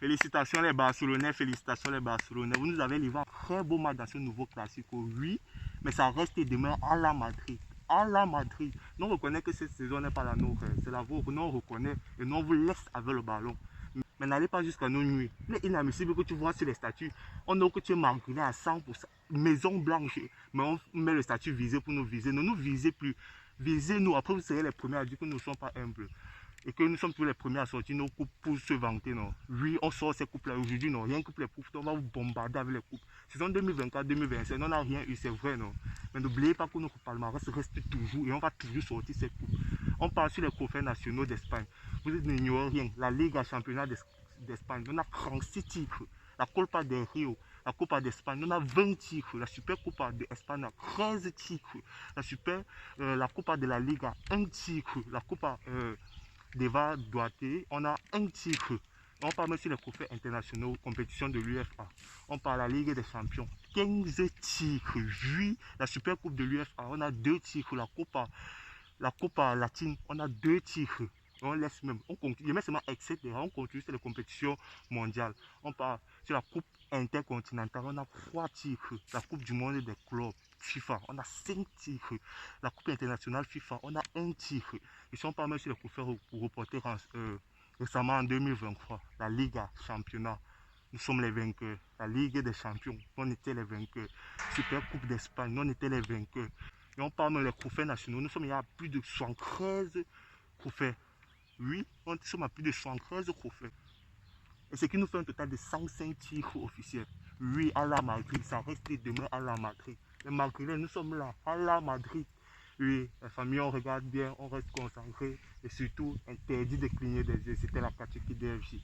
Félicitations les Barcelonais, félicitations les Barcelonais. Vous nous avez livré un très beau match dans ce nouveau classico, oui, mais ça reste demain à la Madrid. À la Madrid. Nous reconnaissons que cette saison n'est pas la nôtre, c'est la vôtre. Nous on reconnaît et nous on vous laisse avec le ballon. Mais n'allez pas jusqu'à nos nuits. Il est inadmissible que tu vois sur les statuts, on a que tu es marqué à 100%, maison blanche, mais on met le statut visé pour nous viser. Ne nous visez plus. Visez-nous, après vous serez les premiers à dire que nous ne sommes pas humbles. Et que nous sommes tous les premiers à sortir nos coupes pour se vanter, non. Oui, on sort ces coupes-là aujourd'hui, non. Rien que pour les coupes, on va vous bombarder avec les coupes. Saison 2024-2025, on n'a rien eu, c'est vrai, non. Mais n'oubliez pas que notre palmarès reste toujours et on va toujours sortir ces coupes. On parle sur les trophées nationaux d'Espagne. Vous n'ignorez rien. La Ligue à championnat d'Espagne, on a 36 titres. La Copa del Rio, la Copa d'Espagne, on a 20 titres. La Super Copa d'Espagne a 13 titres. La Copa de la Liga, 1 titre. La Copa d'Eva Duarte, on a 1 titre. On parle même sur les trophées internationaux, compétition de l'UFA. On parle de la Ligue des Champions, 15 titres. Oui, la Super Coupe de l'UFA, on a 2 titres. La Copa latine, on a 2 titres. On laisse même, on continue, mais seulement etc. On continue sur les compétitions mondiales. On part sur la Coupe intercontinentale, on a 3 titres. La Coupe du monde des clubs FIFA, on a 5 titres. La Coupe internationale FIFA, on a 1 titre. Et si on part même sur les trophées reportés récemment en 2023, la Liga Championnat, nous sommes les vainqueurs. La Ligue des Champions, on était les vainqueurs. Super Coupe d'Espagne, on était les vainqueurs. Et on parle même des trophées nationaux, nous sommes il y a plus de 73 trophées. Oui, on sommes à plus de 73 trophées. Et ce qui nous fait un total de 105 titres officiels. Oui, à la Madrid, ça reste demain à la Madrid. Les Madrilènes, nous sommes là, à la Madrid. Oui, la famille, on regarde bien, on reste concentré et surtout interdit de cligner des yeux. C'était la pratique DFJ.